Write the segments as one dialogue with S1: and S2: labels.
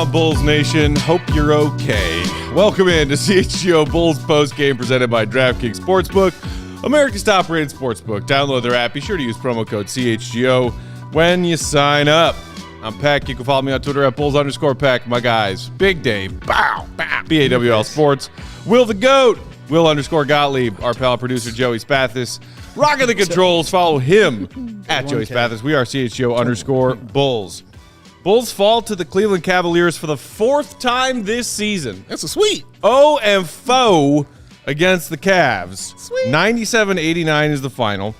S1: on, Bulls Nation? Hope you're okay. Welcome in to CHGO Bulls Postgame presented by DraftKings Sportsbook, America's top-rated sportsbook. Download their app. Be sure to use promo code CHGO when you sign up. I'm Peck. You can follow me on Twitter at Bulls_Peck. My guys, Big Dave, BAWL Sports, Will the GOAT, Will_Gottlieb, our pal producer Joey Spathis, rocking the controls. Follow him at Joey Spathis. We are CHGO_Bulls. Bulls fall to the Cleveland Cavaliers for the fourth time this season.
S2: That's a sweep.
S1: 0-4 against the Cavs.
S2: Sweet.
S1: 97-89 is the final.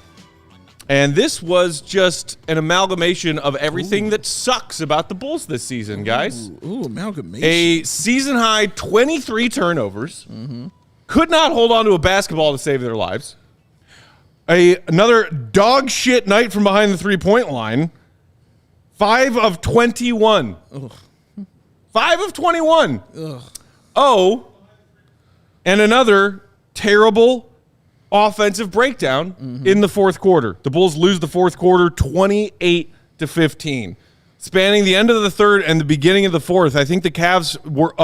S1: And this was just an amalgamation of everything that sucks about the Bulls this season, guys.
S2: Ooh, amalgamation.
S1: A season-high 23 turnovers. Mm-hmm. Could not hold on to a basketball to save their lives. Another dog shit night from behind the three-point line. 5 of 21.
S2: Ugh.
S1: 5 of 21.
S2: Ugh.
S1: Oh, and another terrible offensive breakdown in the fourth quarter. The Bulls lose the fourth quarter 28-15. Spanning the end of the third and the beginning of the fourth, I think the Cavs were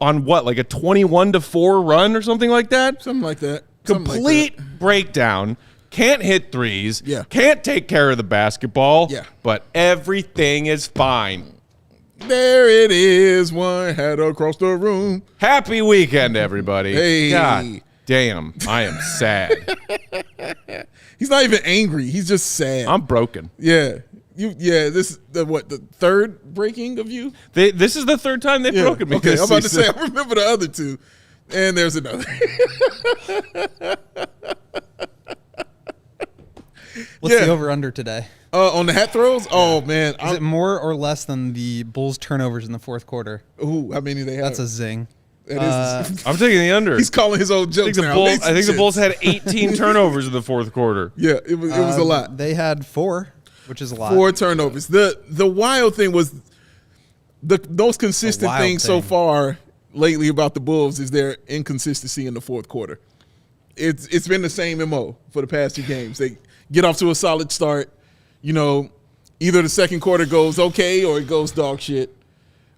S1: on what, like a 21-4 run or something like that?
S2: Something like that.
S1: Complete breakdown. Can't hit threes.
S2: Yeah.
S1: Can't take care of the basketball.
S2: Yeah.
S1: But everything is fine.
S2: There it is. One hat across the room.
S1: Happy weekend, everybody.
S2: Hey.
S1: God damn, I am sad.
S2: He's not even angry. He's just sad.
S1: I'm broken.
S2: Yeah. This is the third breaking of you?
S1: This is the third time they've broken me.
S2: Okay,
S1: this
S2: I'm about
S1: season.
S2: to say, I remember the other two. And there's another.
S3: What's the over-under today?
S2: On the hat throws? Oh, man.
S3: Is it more or less than the Bulls' turnovers in the fourth quarter?
S2: Ooh, how many they have?
S3: That's a zing.
S1: I'm taking the under.
S2: He's calling his old jokes now.
S1: I think the Bulls had 18 turnovers in the fourth quarter.
S2: Yeah, it was a lot.
S3: They had 4, which is a lot.
S2: 4 turnovers. The wild thing was the most consistent thing so far lately about the Bulls is their inconsistency in the fourth quarter. It's been the same MO for the past 2 games. They get off to a solid start. You know, either the second quarter goes okay or it goes dog shit.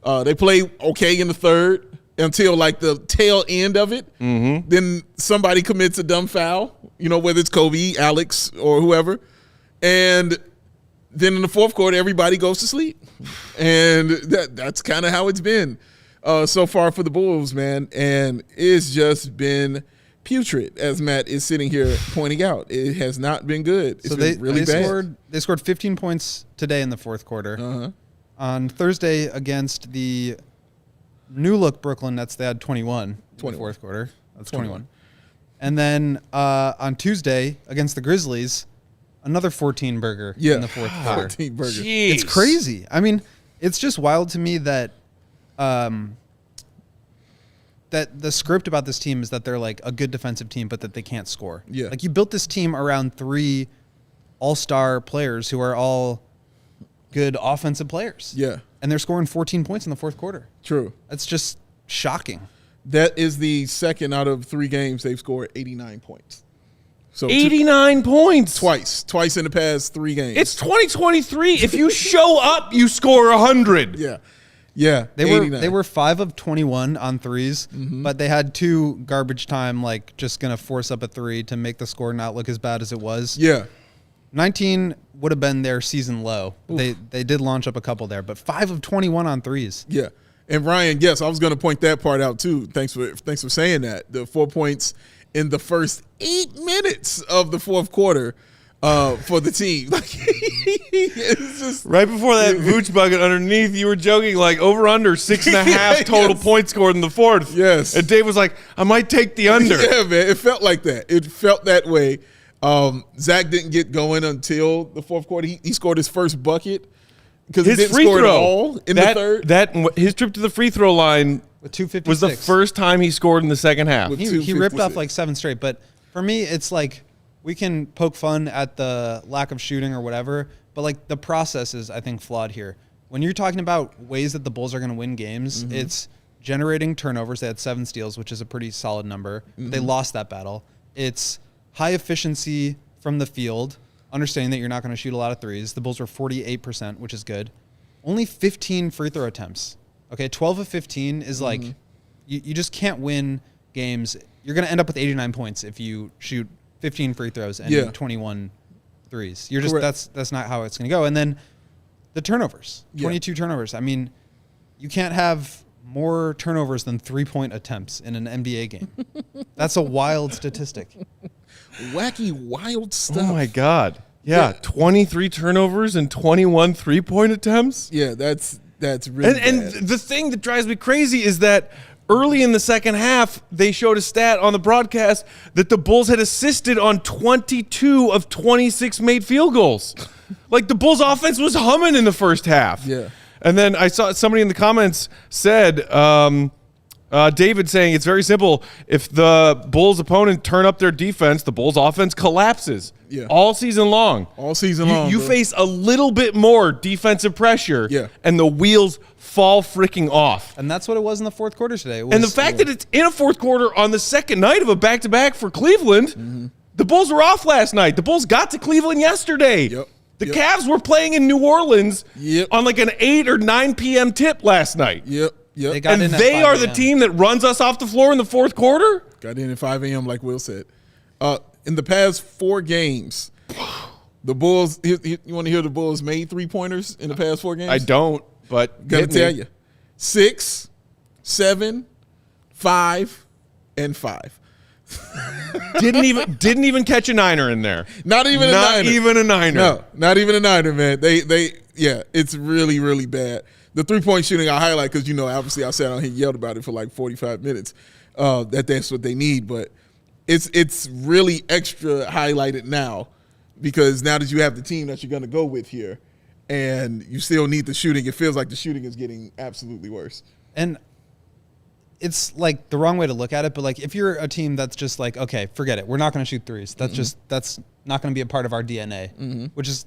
S2: They play okay in the third until like the tail end of it. Mm-hmm. Then somebody commits a dumb foul, you know, whether it's Kobe, Alex, or whoever. And then in the fourth quarter, everybody goes to sleep. And that's kind of how it's been so far for the Bulls, man. And it's just been putrid, as Matt is sitting here pointing out. It has not been good. It's been really bad.
S3: They scored 15 points today in the fourth quarter. Uh-huh. On Thursday against the new-look Brooklyn Nets, they had 21 in the fourth quarter. That's 21. And then on Tuesday against the Grizzlies, another 14-burger in the fourth quarter.
S2: 14-burger.
S1: Jeez.
S3: It's crazy. I mean, it's just wild to me that that the script about this team is that they're like a good defensive team, but that they can't score.
S2: Yeah.
S3: Like you built this team around 3 all-star players who are all good offensive players.
S2: Yeah.
S3: And they're scoring 14 points in the fourth quarter.
S2: True.
S3: That's just shocking.
S2: That is the second out of 3 games they've scored 89 points. So
S1: 89 points.
S2: Twice in the past 3 games.
S1: It's 2023. If you show up, you score 100.
S2: Yeah.
S3: They were 5 of 21 on threes, but they had 2 garbage time, like just going to force up a 3 to make the score not look as bad as it was.
S2: Yeah.
S3: 19 would have been their season low. They did launch up a couple there, but 5 of 21 on threes.
S2: Yeah. And Ryan, yes, I was going to point that part out too. Thanks for saying that. The 4 points in the first 8 minutes of the fourth quarter for the team. It's just,
S1: right before that Vooch bucket underneath, you were joking like over under 6.5 total points scored in the fourth.
S2: Yes.
S1: And Dave was like, I might take the under.
S2: Yeah, man. It felt like that. It felt that way. Zach didn't get going until the fourth quarter. He scored his first bucket because he didn't score at all in the third.
S1: His trip to the free throw line
S3: with 256
S1: was the first time he scored in the second half.
S3: He ripped off like 7 straight. But for me, it's like we can poke fun at the lack of shooting or whatever, but like the process is, I think, flawed here. When you're talking about ways that the Bulls are going to win games, it's generating turnovers. They had 7 steals, which is a pretty solid number. They lost that battle. It's high efficiency from the field, understanding that you're not going to shoot a lot of threes. The Bulls were 48%, which is good. Only 15 free throw attempts Okay, 12 of 15 is like you just can't win games. You're going to end up with 89 points if you shoot 15 free throws and 21 threes. You're just that's not how it's going to go. And then the turnovers, 22 turnovers. I mean, you can't have more turnovers than 3-point attempts in an NBA game. That's a wild statistic.
S2: Wacky, wild stuff.
S1: Oh my God. Yeah, 23 turnovers and 21 3-point attempts.
S2: Yeah, that's really
S1: and the thing that drives me crazy is that early in the second half, they showed a stat on the broadcast that the Bulls had assisted on 22 of 26 made field goals. Like, the Bulls offense was humming in the first half.
S2: Yeah.
S1: And then I saw somebody in the comments said, David saying it's very simple. If the Bulls opponent turn up their defense, the Bulls offense collapses all season long.
S2: All season long.
S1: You face a little bit more defensive pressure, and the wheels fall freaking off.
S3: And that's what it was in the fourth quarter today.
S1: And the fact that it's in a fourth quarter on the second night of a back-to-back for Cleveland, the Bulls were off last night. The Bulls got to Cleveland yesterday. The Cavs were playing in New Orleans on like an 8 or 9 p.m. tip last night. And they are the team that runs us off the floor in the fourth quarter?
S2: Got in at 5 a.m. like Will said. In the past 4 games, the Bulls, you want to hear the Bulls made 3-pointers in the past 4 games?
S1: I don't, but
S2: got to tell you. 6, 7, 5, and 5.
S1: Didn't even catch a niner in there.
S2: Not even a niner.
S1: No,
S2: not even a niner, man. It's really, really bad. The 3-point shooting I highlight because, obviously I sat on here and yelled about it for like 45 minutes. That's what they need. But it's really extra highlighted now because now that you have the team that you're going to go with here and you still need the shooting, it feels like the shooting is getting absolutely worse.
S3: And it's like the wrong way to look at it, but like if you're a team that's just like, okay, forget it, we're not going to shoot threes. That's not going to be a part of our DNA, which is,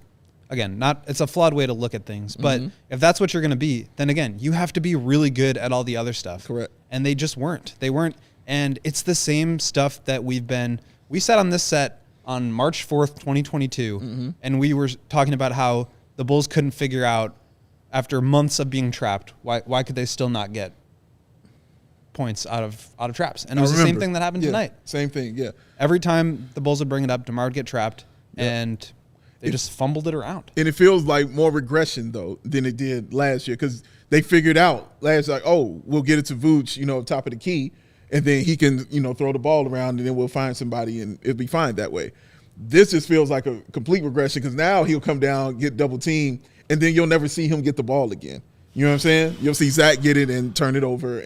S3: again, it's a flawed way to look at things. But if that's what you're going to be, then again, you have to be really good at all the other stuff.
S2: Correct.
S3: And they just weren't. They weren't. And it's the same stuff that we sat on this set on March 4th, 2022, and we were talking about how the Bulls couldn't figure out, after months of being trapped, why could they still not get points out of traps. And it was the same thing that happened tonight.
S2: Same thing,
S3: Every time the Bulls would bring it up, DeMar would get trapped, and they just fumbled it around.
S2: And it feels like more regression, though, than it did last year because they figured out last year, like, oh, we'll get it to Vooch, top of the key, and then he can, throw the ball around, and then we'll find somebody, and it'll be fine that way. This just feels like a complete regression because now he'll come down, get double teamed, and then you'll never see him get the ball again. You know what I'm saying? You'll see Zach get it and turn it over,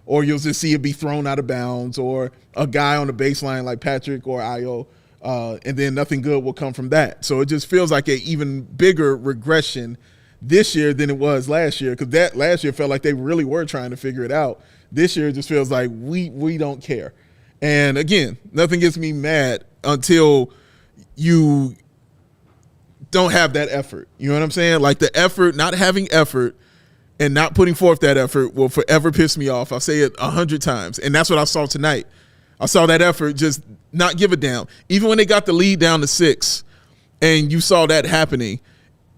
S2: or you'll just see it be thrown out of bounds, or a guy on the baseline like Patrick or Io, and then nothing good will come from that. So it just feels like an even bigger regression this year than it was last year, because that last year felt like they really were trying to figure it out. This year it just feels like we don't care. And again, nothing gets me mad until you don't have that effort. You know what I'm saying? Like the effort, not having effort, and not putting forth that effort will forever piss me off. I'll say it 100 times. And that's what I saw tonight. I saw that effort just not give a damn. Even when they got the lead down to 6 and you saw that happening,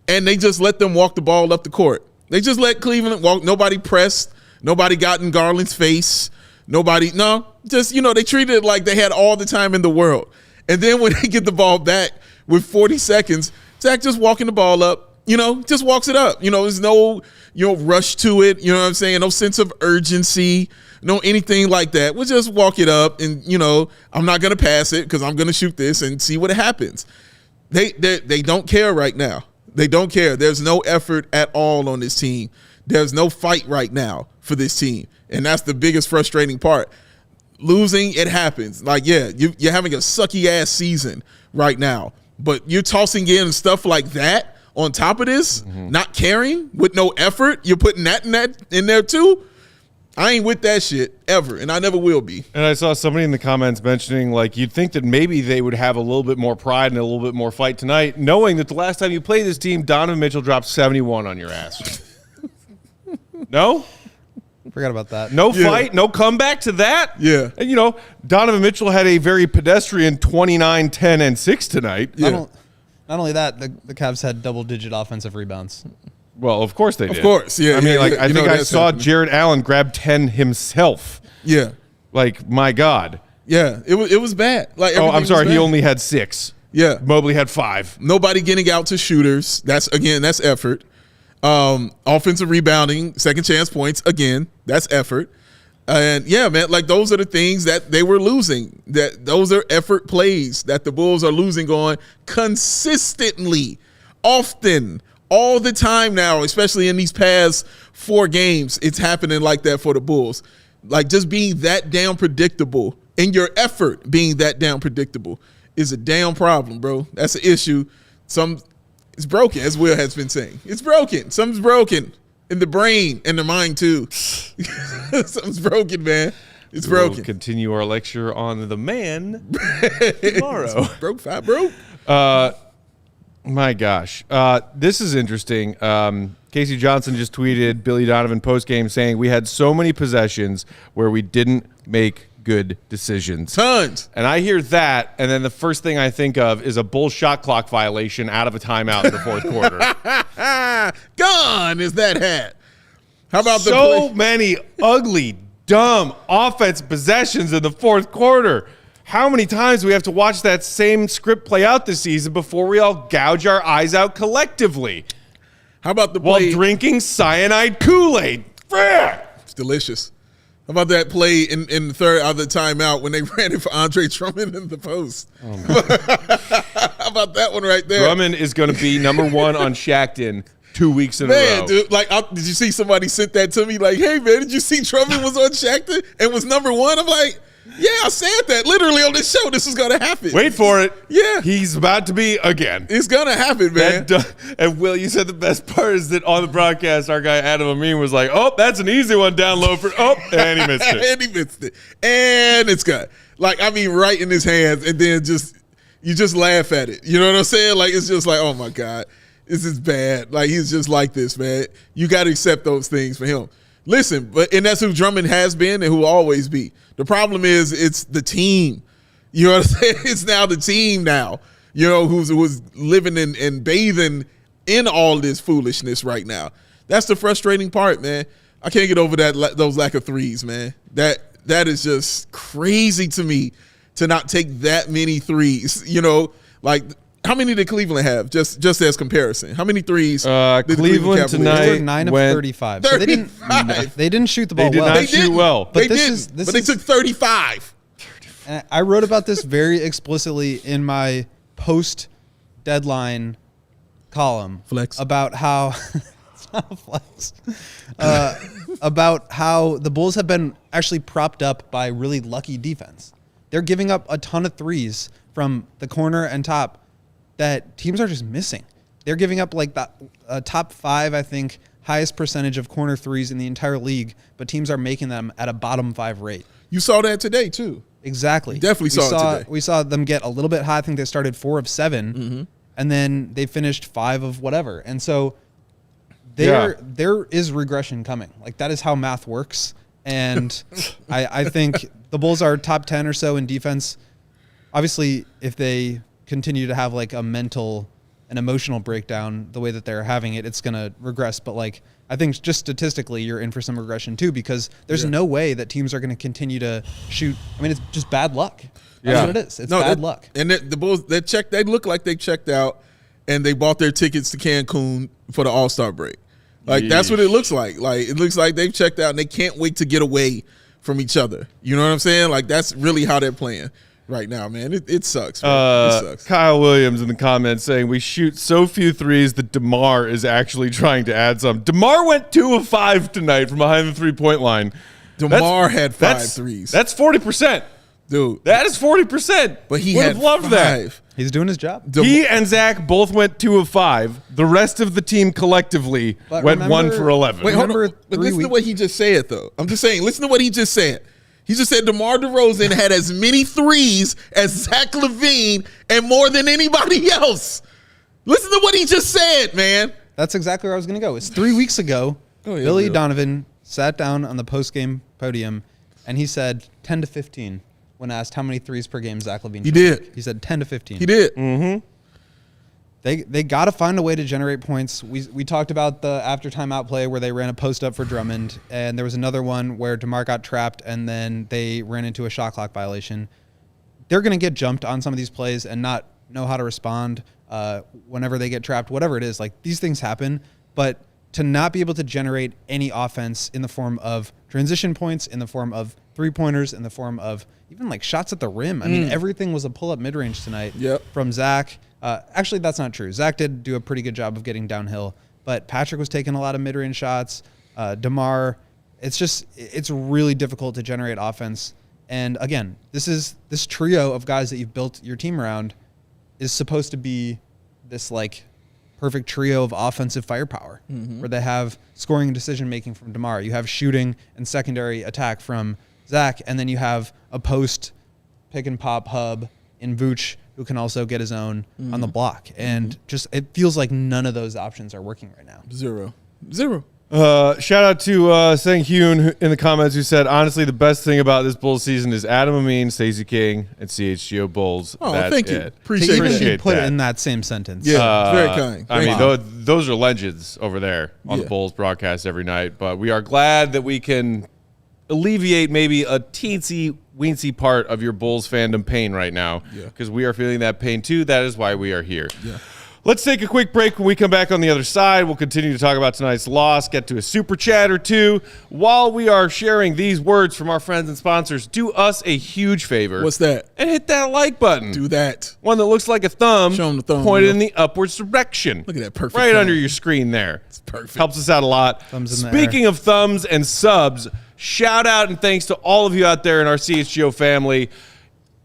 S2: and they just let them walk the ball up the court. They just let Cleveland walk. Nobody pressed. Nobody got in Garland's face. They treated it like they had all the time in the world. And then when they get the ball back with 40 seconds, Zach just walking the ball up, just walks it up. There's no rush to it. You know what I'm saying? No sense of urgency, no anything like that. We'll just walk it up and, I'm not going to pass it because I'm going to shoot this and see what happens. They don't care right now. They don't care. There's no effort at all on this team. There's no fight right now for this team. And that's the biggest frustrating part. Losing, it happens. Like, you're having a sucky-ass season right now. But you're tossing in stuff like that on top of this, not caring, with no effort. You're putting that in there too. I ain't with that shit ever, and I never will be.
S1: And I saw somebody in the comments mentioning, like, you'd think that maybe they would have a little bit more pride and a little bit more fight tonight, knowing that the last time you played this team, Donovan Mitchell dropped 71 on your ass. No?
S3: Forgot about that.
S1: No fight, no comeback to that?
S2: Yeah.
S1: And, Donovan Mitchell had a very pedestrian 29, 10, and 6 tonight.
S3: Yeah. Not only that, the Cavs had double-digit offensive rebounds.
S1: Well, of course they did.
S2: Of course, yeah.
S1: I mean, I think I saw
S2: happening.
S1: Jared Allen grab 10 himself.
S2: Yeah.
S1: Like, my God.
S2: Yeah, it was bad. Like,
S1: I'm sorry, he
S2: bad.
S1: only had 6.
S2: Yeah.
S1: Mobley had 5.
S2: Nobody getting out to shooters. That's effort. Offensive rebounding, second chance points, again, that's effort. And yeah, man, like those are the things that they were losing. Those are effort plays that the Bulls are losing on consistently, often, all the time now, especially in these past 4 games. It's happening like that for the Bulls. Like just being that damn predictable and your effort being that damn predictable is a damn problem, bro. That's an issue. It's broken, as Will has been saying. It's broken. Something's broken in the brain and the mind too. Something's broken, man. It's broken.
S1: We'll continue our lecture on the man tomorrow.
S2: Broke.
S1: My gosh. This is interesting. Casey Johnson just tweeted Billy Donovan postgame saying we had so many possessions where we didn't make good decisions.
S2: Tons.
S1: And I hear that, and then the first thing I think of is a Bull shot clock violation out of a timeout in the fourth quarter.
S2: Gone is that hat. How about
S1: so many ugly, dumb offensive possessions in the fourth quarter? How many times do we have to watch that same script play out this season before we all gouge our eyes out collectively?
S2: How about the
S1: while
S2: play?
S1: Drinking cyanide Kool-Aid? Frick!
S2: It's delicious. How about that play in the third out of the timeout when they ran it for Andre Drummond in the post? Oh, how about that one right there?
S1: Drummond is going to be number 1 on Shackton 2 weeks in a row.
S2: Man, dude, like, did you see somebody sent that to me? Like, hey, man, did you see Drummond was on Shackton and was number 1? I'm like, yeah, I said that literally on this show. This is going to happen.
S1: Wait for it.
S2: Yeah.
S1: He's about to be again.
S2: It's going to happen, man.
S1: And Will, you said the best part is that on the broadcast, our guy Adam Amin was like, oh, that's an easy one down low for, and he missed it. And it's gone. Like, I mean, right in his hands, and then you just laugh at it. You know what I'm saying? Like, it's just like, oh, my God, this is bad. Like, he's just like this, man. You got to accept those things for him. Listen, and that's who Drummond has been and who will always be. The problem is it's the team. You know what I'm saying? It's now the team now, you know, who's living and bathing in all this foolishness right now. That's the frustrating part, man. I can't get over those lack of threes, man. That is just crazy to me to not take that many threes. You know, like how many did Cleveland have? Just as comparison, how many threes? Did Cleveland tonight
S3: 9 of 35. So they didn't shoot the ball
S1: well.
S3: well.
S1: They did not shoot well.
S2: But they took 35.
S3: And I wrote about this very explicitly in my post-deadline column.
S2: Flex.
S3: About how it's not a flex. About how the Bulls have been actually propped up by really lucky defense. They're giving up a ton of threes from the corner and top that teams are just missing. They're giving up like the top 5, I think, highest percentage of corner threes in the entire league, but teams are making them at a bottom 5 rate.
S2: You saw that today too.
S3: Exactly.
S2: Definitely saw it today.
S3: We saw them get a little bit high. I think they started 4 of 7, and then they finished 5 of whatever. And so there is regression coming. Like that is how math works. And I think the Bulls are top 10 or so in defense. Obviously, if they continue to have like a mental and emotional breakdown the way that they're having it, it's going to regress. But like, I think just statistically, you're in for some regression too, because there's no way that teams are going to continue to shoot. I mean, it's just bad luck. That's what it is. It's bad luck.
S2: And the Bulls, they look like they checked out and they bought their tickets to Cancun for the All-Star break. Like, that's what it looks like. Like, it looks like they've checked out and they can't wait to get away from each other. You know what I'm saying? Like, that's really how they're playing right now, man. It sucks. Man. It sucks.
S1: Kyle Williams in the comments saying we shoot so few threes that DeMar is actually trying to add some. DeMar went 2 of 5 tonight from behind the 3-point line.
S2: DeMar had 5 threes.
S1: That's 40%.
S2: Dude.
S1: That is 40%.
S2: But he
S1: would
S2: had
S1: have loved
S2: 5.
S1: that.
S3: He's doing his job.
S1: He and Zach both went 2 of 5. The rest of the team collectively went 1 for 11.
S2: Wait, hold on. But listen to what he just said, though. I'm just saying, listen to what he just said. He just said DeMar DeRozan had as many threes as Zach LaVine and more than anybody else. Listen to what he just said, man.
S3: That's exactly where I was going to go. It's 3 weeks ago. Billy Donovan sat down on the postgame podium, and he said 10 to 15 when asked how many threes per game Zach LaVine.
S2: He did.
S3: He said 10 to 15.
S2: He did.
S1: Mm-hmm.
S3: They got to find a way to generate points. We talked about the after-time outplay where they ran a post-up for Drummond, and there was another one where DeMar got trapped, and then they ran into a shot clock violation. They're going to get jumped on some of these plays and not know how to respond whenever they get trapped, whatever it is. Like, these things happen, but to not be able to generate any offense in the form of transition points, in the form of three-pointers, in the form of even, like, shots at the rim. I mean, everything was a pull-up mid-range tonight from Zach. Actually, that's not true. Zach did do a pretty good job of getting downhill, but Patrick was taking a lot of mid-range shots. DeMar, it's really difficult to generate offense. And again, this trio of guys that you've built your team around is supposed to be this like perfect trio of offensive firepower, where they have scoring and decision-making from DeMar. You have shooting and secondary attack from Zach, and then you have a post pick-and-pop hub in Vooch, who can also get his own on the block. And just it feels like none of those options are working right now.
S2: Zero.
S1: Shout out to Sang Hyun in the comments who said, honestly, the best thing about this Bulls season is Adam Amin, Stacey King, and CHGO Bulls.
S2: Oh,
S1: That's
S2: thank you.
S1: it.
S2: Appreciate
S3: Put
S1: that.
S3: it in that same sentence.
S2: Yeah, very kind.
S1: I mean, those are legends over there on the Bulls broadcast every night. But we are glad that we can alleviate maybe a teensy-weensy part of your Bulls fandom pain right now, because we are feeling that pain too. That is why we are here. Yeah. Let's take a quick break. When we come back on the other side, we'll continue to talk about tonight's loss, get to a super chat or two. While we are sharing these words from our friends and sponsors, do us a huge favor.
S2: What's that?
S1: And hit that like button.
S2: Do that.
S1: One that looks like a thumb,
S2: Show 'em the thumb,
S1: pointed in the upwards direction.
S2: Look at that perfect
S1: right
S2: thumb.
S1: under your screen there.
S2: It's perfect.
S1: Helps us out a lot.
S3: Thumbs in the
S1: Speaking of thumbs and subs, shout out and thanks to all of you out there in our CHGO family.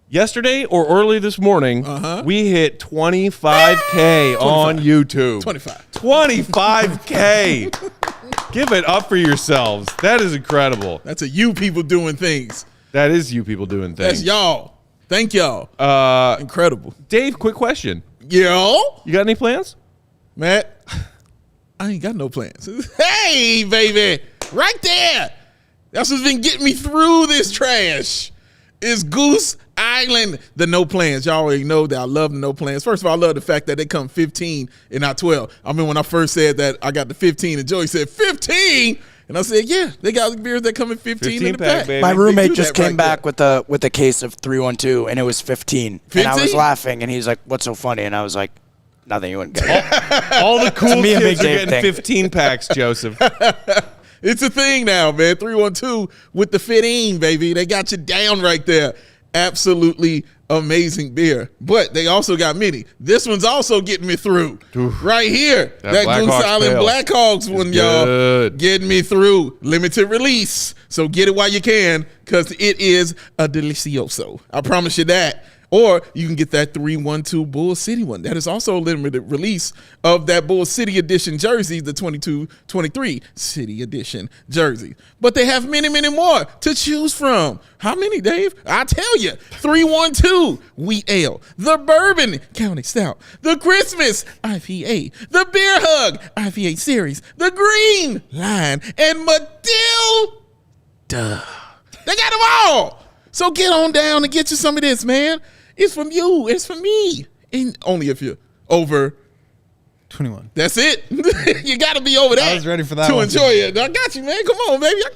S1: Yesterday or early this morning, we hit 25K on YouTube. 25K. Give it up for yourselves. That is incredible.
S2: That's you people doing things.
S1: That is you people doing things.
S2: That's y'all. Thank y'all. Incredible.
S1: Dave, quick question.
S2: Yo.
S1: You got any plans?
S2: Matt, I ain't got no plans. Hey, baby. Right there. That's what's been getting me through this trash. Is Goose Island, the no plans. Y'all already know that I love the no plans. First of all, I love the fact that they come 15 and not 12. I mean, when I first said that I got the 15 and Joey said 15, and I said, yeah, they got beers that come in 15 in the pack.
S1: Baby.
S4: My roommate just came back with a case of 312, and it was 15.
S2: 15?
S4: And I was laughing, and he's like, "What's so funny?" And I was like, "Nothing. You wouldn't get it."
S1: All the cool
S4: me, a
S1: kids
S4: big
S1: are
S4: Dave
S1: getting
S4: thing.
S1: 15 packs, Joseph.
S2: It's a thing now, man. 312 with the 15, baby. They got you down right there. Absolutely amazing beer. But they also got mini. This one's also getting me through.
S1: Oof.
S2: Right here. That
S1: Black
S2: Goose
S1: Hawk's
S2: Island
S1: pale.
S2: Blackhawks one, y'all.
S1: Good.
S2: Getting me through. Limited release. So get it while you can, because it is a delicioso. I promise you that. Or you can get that 312 Bull City one. That is also a limited release of that Bull City Edition jersey, the 22-23 City Edition jersey. But they have many, many more to choose from. How many, Dave? I'll tell you. 312 Wheat Ale, the Bourbon County Stout, the Christmas IPA, the Beer Hug IPA Series, the Green Line, and Matilda. They got them all. So get on down and get you some of this, man. It's from you. It's from me. And only if you're over
S3: 21.
S2: That's it. You got to be over that.
S3: I was ready for that
S2: to
S3: one.
S2: enjoy it. I got you, man. Come on, baby. I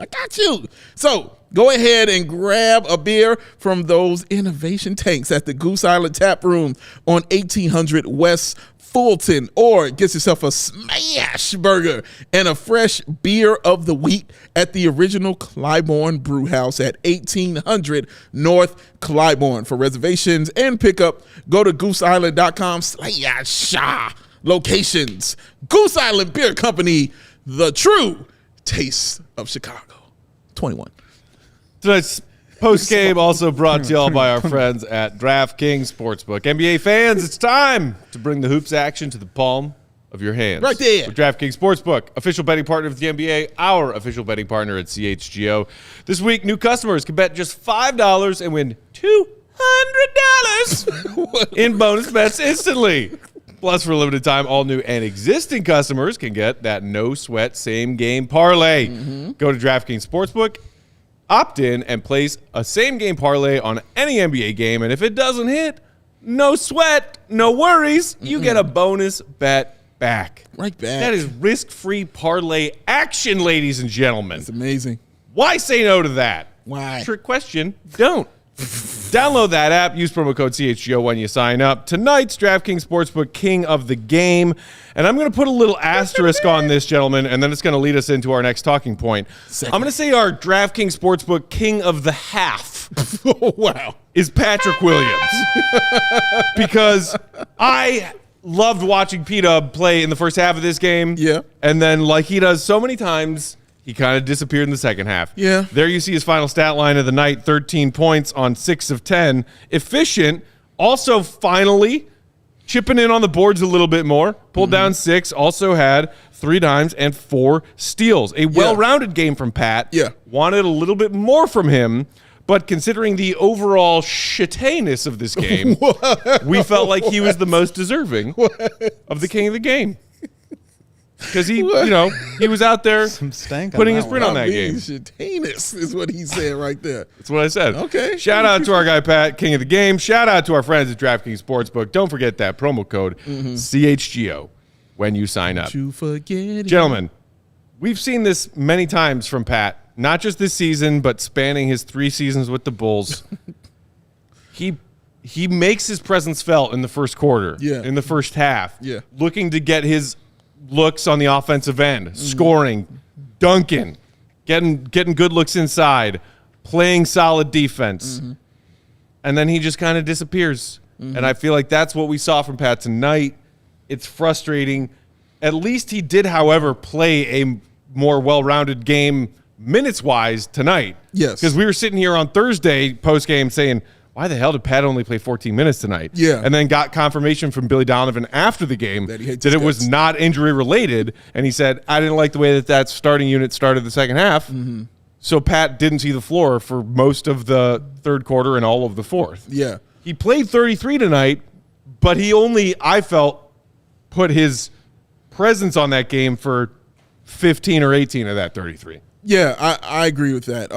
S2: got you. So go ahead and grab a beer from those innovation tanks at the Goose Island Tap Room on 1800 West Fulton, or get yourself a smash burger and a fresh beer of the week at the original Clybourne Brew House at 1800 North Clybourne. For reservations and pickup, go to gooseisland.com/. Locations. Goose Island Beer Company, the true taste of Chicago. 21.
S1: Tonight's post-game also brought to y'all by our friends at DraftKings Sportsbook. NBA fans, it's time to bring the hoops action to the palm of your hands.
S2: Right there.
S1: With DraftKings Sportsbook, official betting partner of the NBA, our official betting partner at CHGO. This week, new customers can bet just $5 and win $200 in bonus bets instantly. Plus, for a limited time, all new and existing customers can get that no-sweat same-game parlay. Go to DraftKings Sportsbook, opt in, and place a same-game parlay on any NBA game, and if it doesn't hit, no sweat, no worries. You get a bonus bet back.
S2: Right back.
S1: That is risk-free parlay action, ladies and gentlemen.
S2: It's amazing.
S1: Why say no to that?
S2: Why?
S1: Trick question. Don't. Download that app. Use promo code CHGO when you sign up. Tonight's DraftKings Sportsbook King of the Game. And I'm going to put a little asterisk on this, gentlemen, and then it's going to lead us into our next talking point. I'm going to say our DraftKings Sportsbook King of the Half.
S2: Oh, wow.
S1: Is Patrick Williams. Because I loved watching P-Dub play in the first half of this game.
S2: Yeah.
S1: And then, like he does so many times, he kind of disappeared in the second half.
S2: Yeah.
S1: There you see his final stat line of the night, 13 points on 6 of 10. Efficient. Also, finally, chipping in on the boards a little bit more. Pulled down 6. Also had 3 dimes and 4 steals. A well-rounded game from Pat.
S2: Yeah.
S1: Wanted a little bit more from him. But considering the overall shitainess of this game, we felt like he was the most deserving of the king of the game. Because he was out there putting his print on that game.
S2: Shitainous is what he said right there.
S1: That's what I said.
S2: Okay.
S1: Shout out to our guy, Pat, king of the game. Shout out to our friends at DraftKings Sportsbook. Don't forget that promo code CHGO when you sign up.
S2: You forget it.
S1: Gentlemen, we've seen this many times from Pat. Not just this season, but spanning his 3 seasons with the Bulls. He makes his presence felt in the first quarter, in the first half, looking to get his looks on the offensive end, scoring, dunking, getting good looks inside, playing solid defense. And then he just kind of disappears. And I feel like that's what we saw from Pat tonight. It's frustrating. At least he did, however, play a more well-rounded game minutes-wise tonight.
S2: Yes.
S1: Because we were sitting here on Thursday post-game saying, why the hell did Pat only play 14 minutes tonight?
S2: Yeah.
S1: And then got confirmation from Billy Donovan after the game that it was not injury-related. And he said, I didn't like the way that starting unit started the second half. So Pat didn't see the floor for most of the third quarter and all of the fourth.
S2: Yeah.
S1: He played 33 tonight, but he only, I felt, put his presence on that game for 15 or 18 of that 33.
S2: Yeah, I agree with that.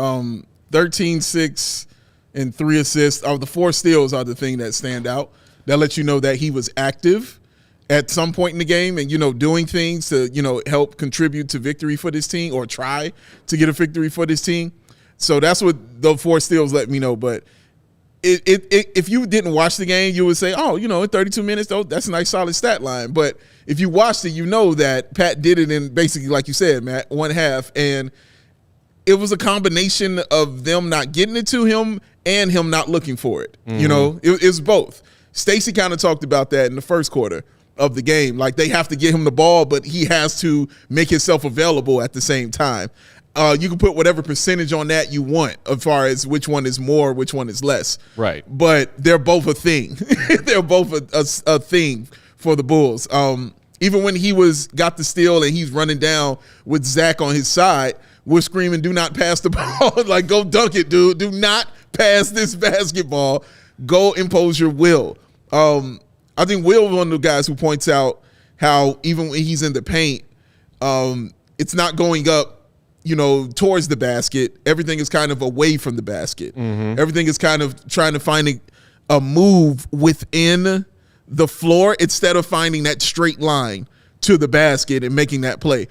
S2: 13, 6, and 3 assists. The 4 steals are the thing that stand out. That lets you know that he was active at some point in the game and, doing things to, help contribute to victory for this team or try to get a victory for this team. So that's what the 4 steals let me know. But if you didn't watch the game, you would say, in 32 minutes, though, that's a nice solid stat line. But if you watched it, you know that Pat did it in basically, like you said, Matt, one half. And it was a combination of them not getting it to him and him not looking for it. It was both. Stacey kind of talked about that in the first quarter of the game. Like, they have to get him the ball, but he has to make himself available at the same time. You can put whatever percentage on that you want as far as which one is more, which one is less.
S1: Right.
S2: But they're both a thing. They're both a thing for the Bulls. Even when he got the steal and he's running down with Zach on his side, we're screaming, do not pass the ball. Like, go dunk it, dude. Do not pass this basketball. Go impose your will. I think Will is one of the guys who points out how even when he's in the paint, it's not going up, towards the basket. Everything is kind of away from the basket. Everything is kind of trying to find a move within the floor instead of finding that straight line to the basket and making that play.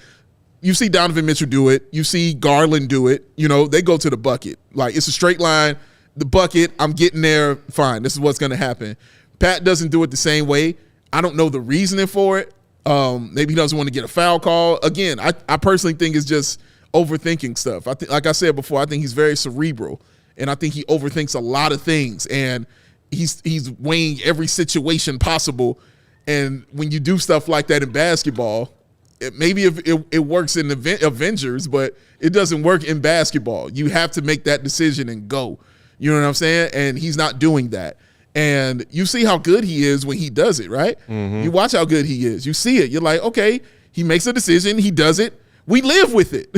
S2: You see Donovan Mitchell do it. You see Garland do it. They go to the bucket. Like, it's a straight line, the bucket, I'm getting there, fine. This is what's going to happen. Pat doesn't do it the same way. I don't know the reasoning for it. Maybe he doesn't want to get a foul call. Again, I personally think it's just overthinking stuff. I think, like I said before, I think he's very cerebral, and I think he overthinks a lot of things, and he's weighing every situation possible. And when you do stuff like that in basketball, maybe if it works in Avengers, but it doesn't work in basketball. You have to make that decision and go. You know what I'm saying? And he's not doing that. And you see how good he is when he does it, right? You watch how good he is. You see it. You're like, okay, he makes a decision. He does it. We live with it,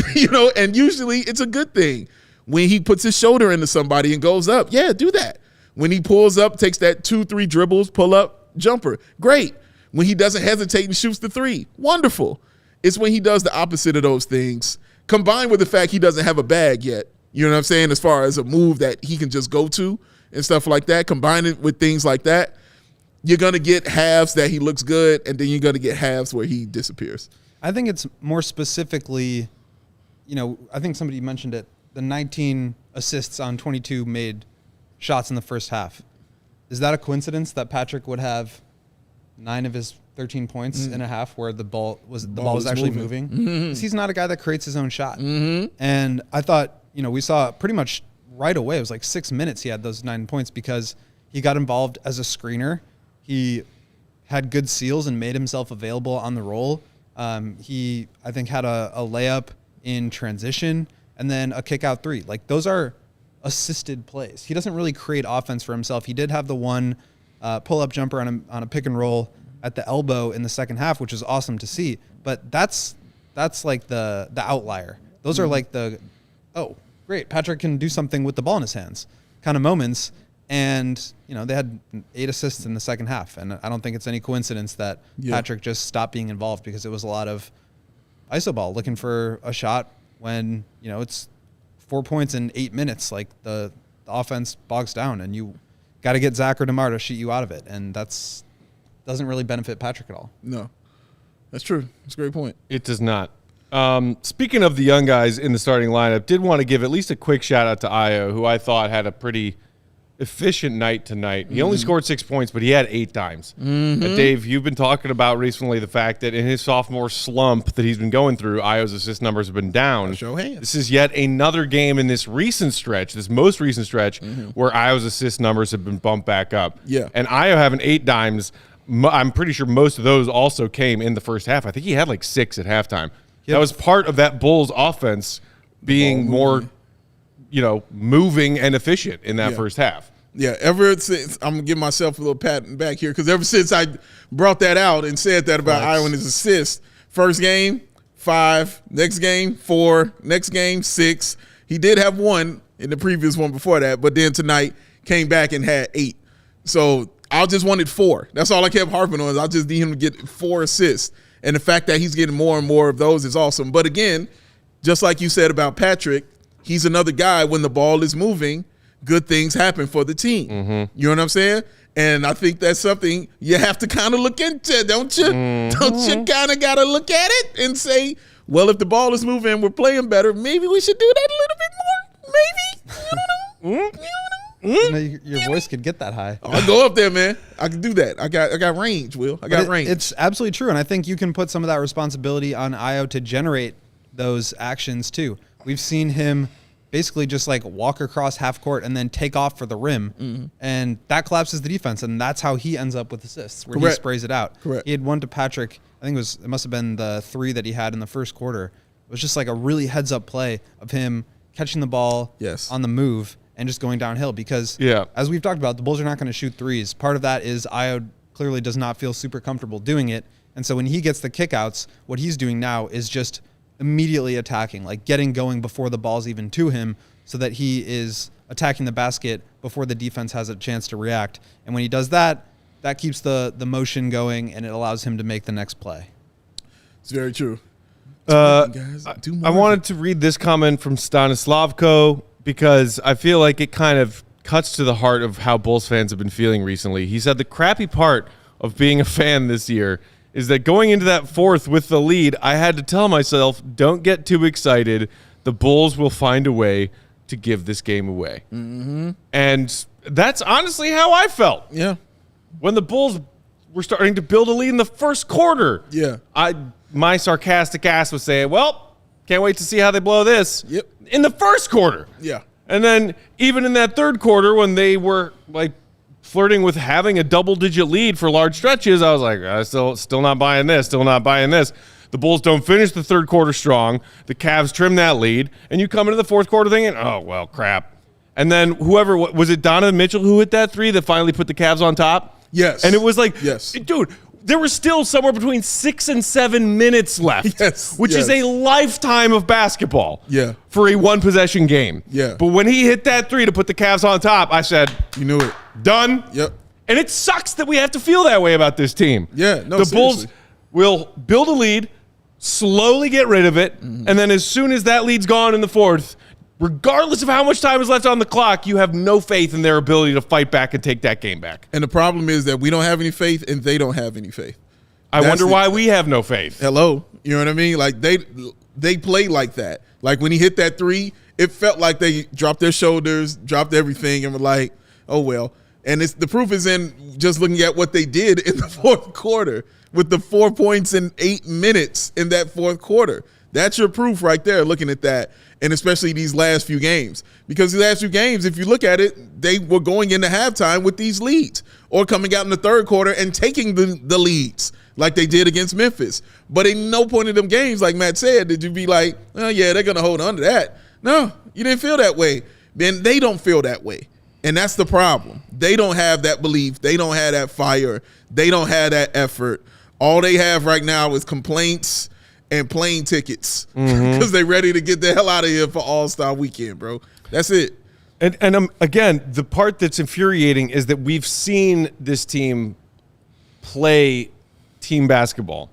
S2: and usually it's a good thing. When he puts his shoulder into somebody and goes up, yeah, do that. When he pulls up, takes that 2-3 dribbles, pull up, jumper, great. When he doesn't hesitate and shoots the 3, wonderful. It's when he does the opposite of those things, combined with the fact he doesn't have a bag yet, you know what I'm saying, as far as a move that he can just go to and stuff like that, combine it with things like that, you're going to get halves that he looks good, and then you're going to get halves where he disappears.
S3: I think it's more specifically, I think somebody mentioned it, the 19 assists on 22 made shots in the first half. Is that a coincidence that Patrick would have 9 of his 13 points in a half where the ball was actually moving? Mm-hmm. He's not a guy that creates his own shot. Mm-hmm. And I thought, we saw pretty much right away, it was like 6 minutes he had those 9 points because he got involved as a screener. He had good seals and made himself available on the roll. He, I think, had a layup in transition and then a kick out 3. Like, those are assisted plays. He doesn't really create offense for himself. He did have the one pull-up jumper on a pick and roll at the elbow in the second half, which is awesome to see. But that's like the outlier. Those are like oh, great, Patrick can do something with the ball in his hands kind of moments. And, they had 8 assists in the second half. And I don't think it's any coincidence that Patrick just stopped being involved because it was a lot of iso ball looking for a shot when, it's 4 points in 8 minutes. Like the offense bogs down and you got to get Zach or DeMar to shoot you out of it. And doesn't really benefit Patrick at all.
S2: No, that's true. That's a great point.
S1: It does not. Speaking of the young guys in the starting lineup, did want to give at least a quick shout out to Ayo, who I thought had a pretty efficient night tonight. He only scored 6 points, but he had 8 dimes. Dave, you've been talking about recently the fact that in his sophomore slump that he's been going through, Ayo's assist numbers have been down.
S2: Show hands.
S1: This is yet another game in this recent stretch, this most recent stretch, where Ayo's assist numbers have been bumped back up.
S2: Yeah.
S1: And Ayo having 8 dimes, I'm pretty sure most of those also came in the first half. I think he had like 6 at halftime. That was part of that Bulls offense being more, moving and efficient in that first half.
S2: Yeah, ever since, I'm going to give myself a little pat back here, because ever since I brought that out and said that about Ayo and his assist, first game, 5, next game, 4, next game, 6. He did have 1 in the previous one before that, but then tonight came back and had 8. So I just wanted 4. That's all I kept harping on. I just need him to get 4 assists. And the fact that he's getting more and more of those is awesome. But again, just like you said about Patrick, he's another guy when the ball is moving, good things happen for the team. You know what I'm saying? And I think that's something you have to kind of look into, don't you? Don't you kind of got to look at it and say, well, if the ball is moving and we're playing better, maybe we should do that a little bit more. Maybe. I don't know. You know?
S3: Your voice could get that high.
S2: I'll go up there, man. I can do that. I got range, Will. I got range.
S3: It's absolutely true. And I think you can put some of that responsibility on Ayo to generate those actions too. We've seen him basically just like walk across half court and then take off for the rim. And that collapses the defense. And that's how he ends up with assists, where he sprays it out.
S2: Correct.
S3: He had one to Patrick. I think it must have been the 3 that he had in the first quarter. It was just like a really heads up play of him catching the ball on the move and just going downhill, because as we've talked about, the Bulls are not going to shoot threes. Part of that is Ayo clearly does not feel super comfortable doing it. And so when he gets the kickouts, what he's doing now is just immediately attacking, like getting going before the ball's even to him, so that he is attacking the basket before the defense has a chance to react. And when he does that, that keeps the motion going, and it allows him to make the next play.
S2: It's very true.
S1: I wanted to read this comment from Stanislavko, because I feel like it kind of cuts to the heart of how Bulls fans have been feeling recently. He said the crappy part of being a fan this year is that going into that fourth with the lead, I had to tell myself, don't get too excited. The Bulls will find a way to give this game away. And that's honestly how I felt.
S2: Yeah.
S1: When the Bulls were starting to build a lead in the first quarter.
S2: Yeah.
S1: My sarcastic ass was saying, well, can't wait to see how they blow this.
S2: Yep.
S1: In the first quarter.
S2: Yeah.
S1: And then even in that third quarter, when they were like flirting with having a double-digit lead for large stretches, I was like, still not buying this, still not buying this. The Bulls don't finish the third quarter strong. The Cavs trim that lead, and you come into the fourth quarter thinking, oh, well, crap. And then whoever, was it Donovan Mitchell who hit that 3 that finally put the Cavs on top?
S2: Yes.
S1: And it was like,
S2: yes,
S1: dude, there was still somewhere between 6 and 7 minutes left, which is a lifetime of basketball for a one-possession game.
S2: Yeah.
S1: But when he hit that 3 to put the Cavs on top, I said,
S2: you knew it.
S1: Done.
S2: Yep.
S1: And it sucks that we have to feel that way about this team.
S2: Yeah, no,
S1: the
S2: seriously.
S1: Bulls will build a lead, slowly get rid of it, and then as soon as that lead's gone in the fourth, regardless of how much time is left on the clock, you have no faith in their ability to fight back and take that game back.
S2: And the problem is that we don't have any faith and they don't have any faith.
S1: I wonder why we have no faith.
S2: Hello. You know what I mean? Like they play like that. Like when he hit that three, it felt like they dropped their shoulders, dropped everything, and were like, oh, well. And the proof is in just looking at what they did in the fourth quarter with the 4 points in 8 minutes in that fourth quarter. That's your proof right there, looking at that, and especially these last few games. Because these last few games, if you look at it, they were going into halftime with these leads or coming out in the third quarter and taking the leads like they did against Memphis. But in no point in them games, like Matt said, did you be like, oh, yeah, they're going to hold on to that. No, you didn't feel that way. Then they don't feel that way. And that's the problem. They don't have that belief. They don't have that fire. They don't have that effort. All they have right now is complaints and plane tickets because they're ready to get the hell out of here for All-Star Weekend, bro. That's it.
S1: And again, the part that's infuriating is that we've seen this team play team basketball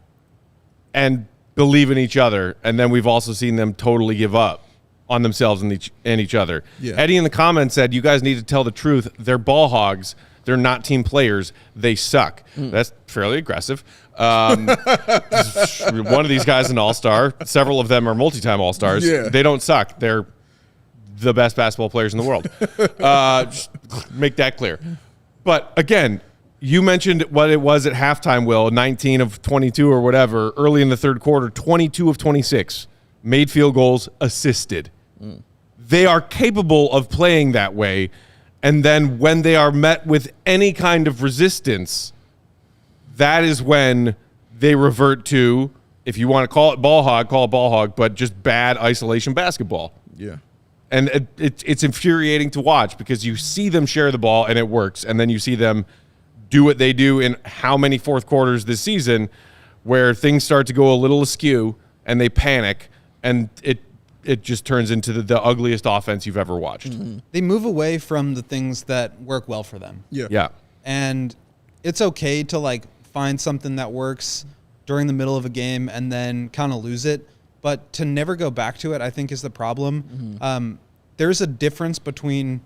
S1: and believe in each other, and then we've also seen them totally give up on themselves and each other. Yeah. Eddie in the comments said, you guys need to tell the truth. They're ball hogs. They're not team players. They suck. That's fairly aggressive. One of these guys is an all-star. Several of them are multi-time all-stars. Yeah. They don't suck. They're the best basketball players in the world. Just make that clear. But again, you mentioned what it was at halftime, Will, 19 of 22 or whatever, early in the third quarter, 22 of 26, made field goals, assisted. They are capable of playing that way, and then when they are met with any kind of resistance, that is when they revert to, if you want to call it ball hog, but just bad isolation basketball.
S2: Yeah.
S1: And it's infuriating to watch because you see them share the ball and it works, and then you see them do what they do in how many fourth quarters this season where things start to go a little askew and they panic, and it just turns into the ugliest offense you've ever watched.
S3: They move away from the things that work well for them.
S1: Yeah.
S3: And it's okay to like find something that works during the middle of a game and then kind of lose it, but to never go back to it, I think, is the problem. There's a difference between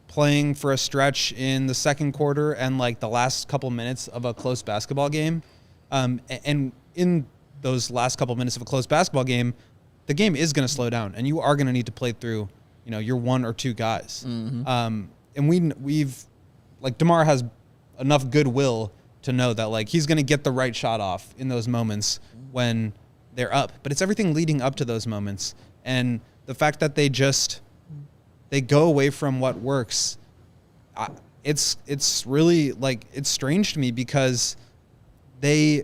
S3: playing for a stretch in the second quarter and like the last couple minutes of a close basketball game. And in those last couple minutes of a close basketball game, the game is going to slow down, and you are going to need to play through, your one or two guys. And we've like DeMar has enough goodwill to know that like he's going to get the right shot off in those moments when they're up. But it's everything leading up to those moments, and the fact that they go away from what works. It's really like, it's strange to me because they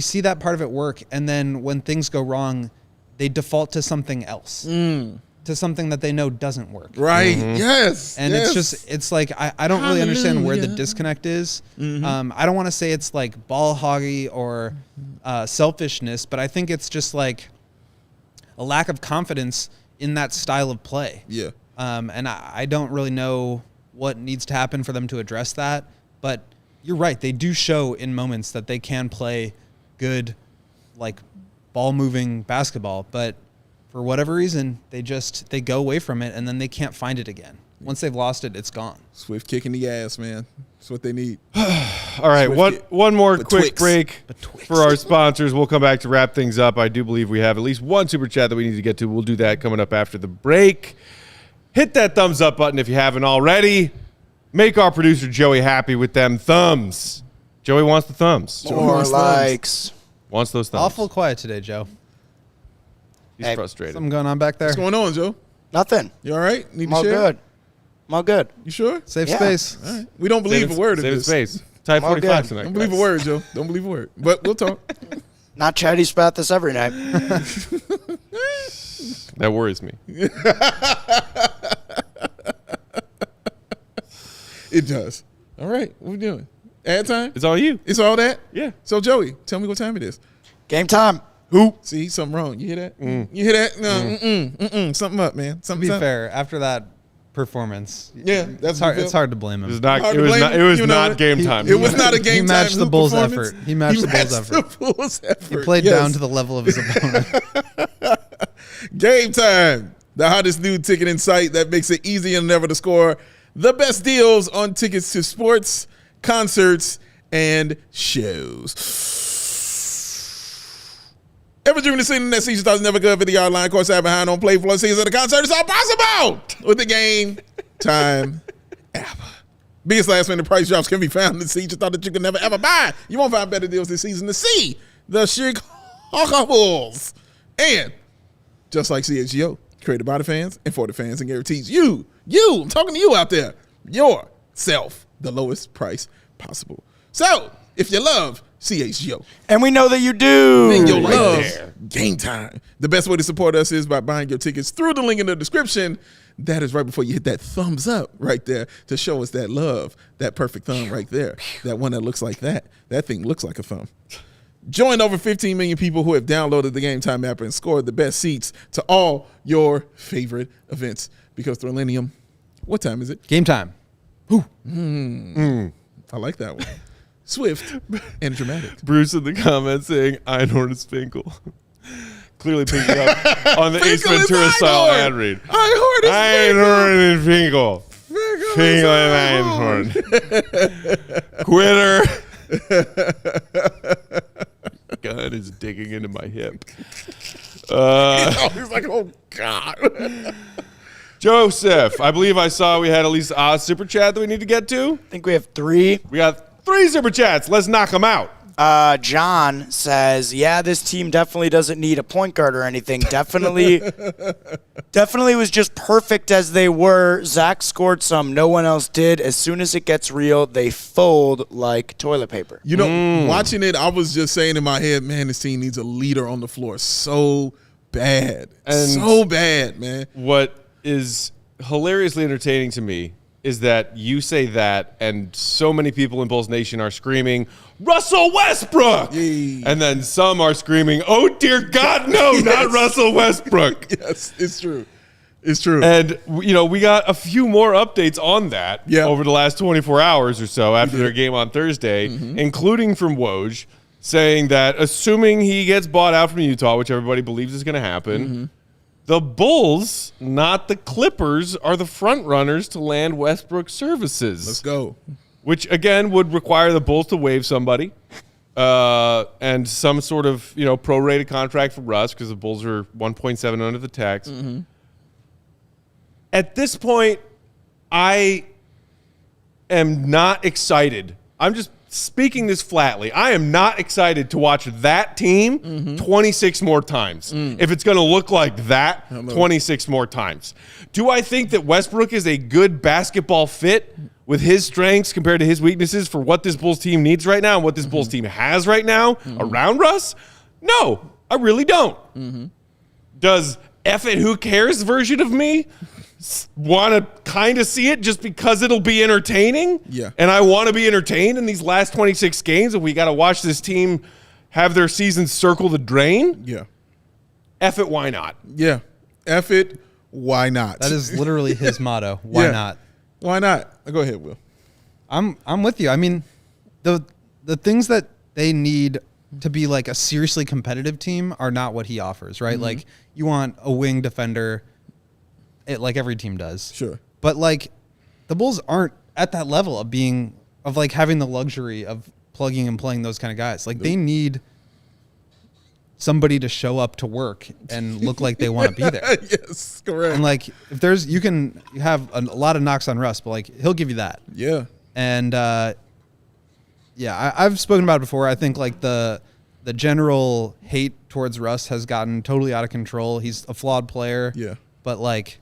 S3: see that part of it work, and then when things go wrong, they default to something else, to something that they know doesn't work.
S2: Right. Yes.
S3: And it's like, I don't really understand where the disconnect is. I don't want to say it's like ball hoggy or selfishness, but I think it's just like a lack of confidence in that style of play.
S2: Yeah.
S3: And I don't really know what needs to happen for them to address that, but you're right. They do show in moments that they can play good, like ball-moving basketball, but for whatever reason, they go away from it, and then they can't find it again. Once they've lost it, it's gone.
S2: Swift kick in the ass, man. That's what they need.
S1: All right, one more quick break for our sponsors. We'll come back to wrap things up. I do believe we have at least one super chat that we need to get to. We'll do that coming up after the break. Hit that thumbs up button if you haven't already. Make our producer Joey happy with them thumbs. Joey wants the thumbs.
S4: More likes.
S1: Wants those thumbs.
S3: Awful quiet today, Joe.
S1: He's frustrated.
S3: Something going on back there?
S2: What's going on, Joe?
S4: Nothing.
S2: You all right? Need
S4: I'm all good. I'm all good.
S2: You sure?
S3: Save space.
S2: All right. We don't believe a word of this.
S1: Save space. Type 45 tonight.
S2: Don't believe a word, Joe. Don't believe a word. But we'll talk.
S4: Not chatty about this every night.
S1: That worries me.
S2: It does. All right. What we doing? Ad time?
S1: It's all you.
S2: It's all that?
S1: Yeah.
S2: So, Joey, tell me what time it is.
S4: Game time.
S2: Who? See, something wrong. You hear that? You hear that? No, something up, man.
S3: To be fair, after that performance,
S2: yeah, that's
S3: hard. It's hard to blame him.
S1: It was not game time.
S2: It was not a game time.
S3: He matched the Bulls' effort. He matched the Bulls' effort. He played down to the level of his opponent.
S2: Game time. the hottest new ticket in sight that makes it easier than ever to score the best deals on tickets to sports, concerts, and shows. Ever dreamed of seeing that CHGO Stars never good 50-yard line, course out behind on play floor scenes at the concert? It's all possible with the Game Time app. Biggest last-minute price drops can be found in the CHGO Stars that you can never ever buy. You won't find better deals this season to see the CHGO Bulls. And just like CHGO, created by the fans and for the fans, and guarantees you, I'm talking to you out there, yourself the lowest price possible. So, if you love CHGO,
S4: and we know that you do,
S2: then you'll love Game Time. The best way to support us is by buying your tickets through the link in the description. That is right before you hit that thumbs up right there to show us that love, that perfect thumb right there, that one that looks like that. That thing looks like a thumb. Join over 15 million people who have downloaded the Game Time app and scored the best seats to all your favorite events. Because Thrillenium, what time is it?
S3: Game time.
S2: I like that one. Swift and dramatic.
S1: Bruce in the comments saying Einhorn is Finkel. Clearly picking up on the Ace Ventura style ad read.
S2: Einhorn
S1: is Finkel. Finkel and Einhorn. Quitter. God is digging into my hip.
S2: He's like, oh, God.
S1: Joseph, I believe I saw we had at least a super chat that we need to get to.
S4: I think we have 3.
S1: We got 3 super chats. Let's knock them out.
S4: John says, yeah, this team definitely doesn't need a point guard or anything. Definitely was just perfect as they were. Zach scored some. No one else did. As soon as it gets real, they fold like toilet paper.
S2: You know, watching it, I was just saying in my head, man, this team needs a leader on the floor so bad.
S1: And
S2: so bad, man.
S1: What is hilariously entertaining to me is that you say that, and so many people in Bulls Nation are screaming, Russell Westbrook!
S2: Yay.
S1: And then some are screaming, oh, dear God, no, not Russell Westbrook.
S2: Yes, it's true. It's true.
S1: And, you know, we got a few more updates on that over the last 24 hours or so after their game on Thursday, including from Woj, saying that assuming he gets bought out from Utah, which everybody believes is going to happen, the Bulls, not the Clippers, are the front runners to land Westbrook services.
S2: Let's go.
S1: Which, again, would require the Bulls to waive somebody and some sort of, you know, prorated contract for Russ because the Bulls are 1.7 under the tax. At this point, I am not excited. I'm just speaking this flatly. I am not excited to watch that team 26 more times. If it's going to look like that 26 more times. Do I think that Westbrook is a good basketball fit with his strengths compared to his weaknesses for what this Bulls team needs right now and what this Bulls team has right now around Russ? No, I really don't. Does F it, who cares version of me want to kind of see it just because it'll be entertaining?
S2: Yeah.
S1: And I want to be entertained in these last 26 games and we got to watch this team have their season circle the drain?
S2: Yeah.
S1: F it, why not?
S2: Yeah. F it, why not?
S3: That is literally his motto. Why not?
S2: Why not? Go ahead, Will.
S3: I'm with you. I mean, the things that they need to be like a seriously competitive team are not what he offers, right? Like you want a wing defender, like every team does.
S2: Sure.
S3: But like the Bulls aren't at that level of like having the luxury of plugging and playing those kind of guys. Like they need somebody to show up to work and look like they want to be there.
S2: Yes, correct.
S3: And like if there's, you can have a lot of knocks on Russ, but like he'll give you that.
S2: Yeah.
S3: And I've spoken about it before. I think like the general hate towards Russ has gotten totally out of control. He's a flawed player.
S2: Yeah.
S3: But like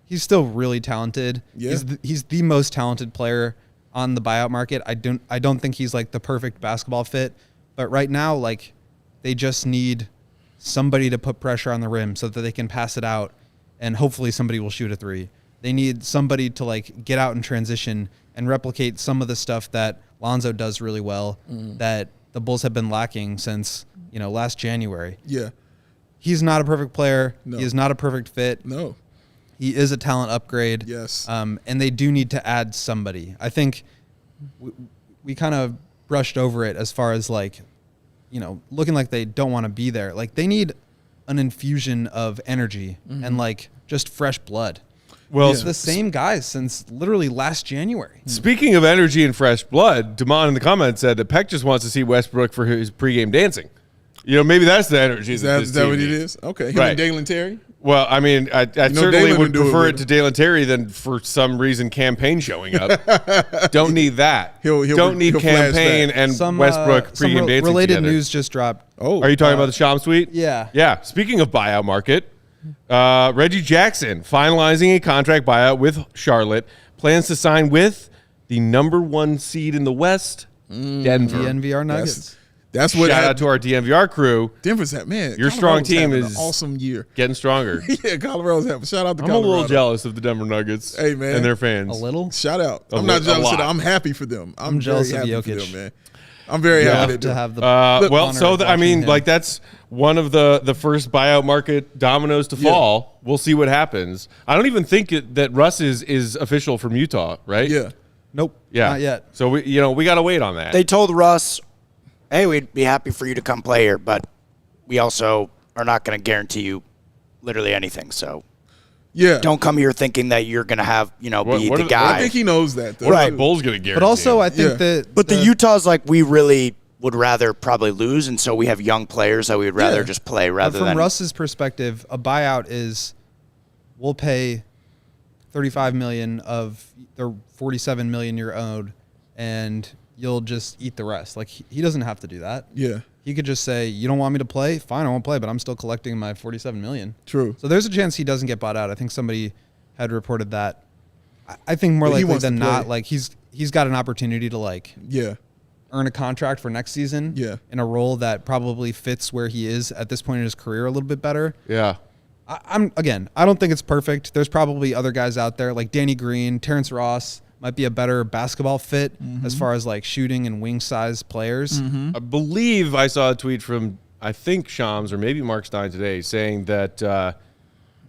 S3: he's still really talented.
S2: Yeah.
S3: He's the most talented player on the buyout market. I don't think he's like the perfect basketball fit, but right now like they just need somebody to put pressure on the rim so that they can pass it out and hopefully somebody will shoot a three. They need somebody to like get out and transition and replicate some of the stuff that Lonzo does really well that the Bulls have been lacking since, you know, last January.
S2: Yeah.
S3: He's not a perfect player.
S2: No.
S3: He is not a perfect fit.
S2: No.
S3: He is a talent upgrade.
S2: Yes.
S3: And they do need to add somebody. I think we kind of brushed over it as far as like, you know, looking like they don't want to be there. Like they need an infusion of energy and like just fresh blood.
S1: Well,
S3: it's the same guys since literally last January.
S1: Speaking of energy and fresh blood, Damon in the comments said that Peck just wants to see Westbrook for his pregame dancing. Maybe that's the energy.
S2: Is that what it is? Okay. Him and Dalen Terry?
S1: Well, I mean, I certainly would prefer it to Dalen Terry than for some reason campaign showing up. Don't need that. Don't need campaign and Westbrook pregame dancing
S3: related
S1: together.
S3: News just dropped.
S1: Oh, are you talking about the Shams tweet?
S3: Yeah.
S1: Yeah. Speaking of buyout market, Reggie Jackson finalizing a contract buyout with Charlotte, plans to sign with the number 1 seed in the West, Denver.
S3: DNVR Nuggets.
S2: That's what.
S1: Shout out to our DNVR crew.
S2: Denver's that man.
S1: Your strong team is
S2: an awesome year,
S1: getting stronger.
S2: Yeah, Colorado's having. Shout out to
S1: I'm
S2: Colorado.
S1: a little jealous of the Denver Nuggets.
S2: Hey man,
S1: and their fans.
S3: A little.
S2: Shout out. I'm not jealous of them. I'm happy for them. I'm
S3: jealous of
S2: happy
S3: Jokic.
S2: for them, man. I'm very happy
S3: to have the.
S1: I mean, like that's one of the first buyout market dominoes to fall. We'll see what happens. I don't even think that Russ is official from Utah, right?
S2: Yeah.
S3: Nope.
S1: Yeah.
S3: Not yet.
S1: So we got to wait on that.
S4: They told Russ, hey, we'd be happy for you to come play here, but we also are not going to guarantee you literally anything. So don't come here thinking that you're going to have, be the guy.
S2: I think he knows that. Though.
S1: What are the Bulls going to guarantee?
S3: But also, I think that.
S4: But the Utah's like, we really would rather probably lose, and so we have young players that we would rather just play rather than.
S3: From Russ's perspective, a buyout is we'll pay $35 million of the $47 million you're owed, and you'll just eat the rest. Like he doesn't have to do that.
S2: Yeah.
S3: He could just say, you don't want me to play? Fine, I won't play, but I'm still collecting my $47 million.
S2: True.
S3: So there's a chance he doesn't get bought out. I think somebody had reported that. I think more likely than not, like he's got an opportunity to earn a contract for next season in a role that probably fits where he is at this point in his career a little bit better.
S1: Yeah.
S3: I don't think it's perfect. There's probably other guys out there like Danny Green, Terrence Ross might be a better basketball fit as far as like shooting and wing size players.
S1: I believe I saw a tweet from I think Shams or maybe Mark Stein today saying that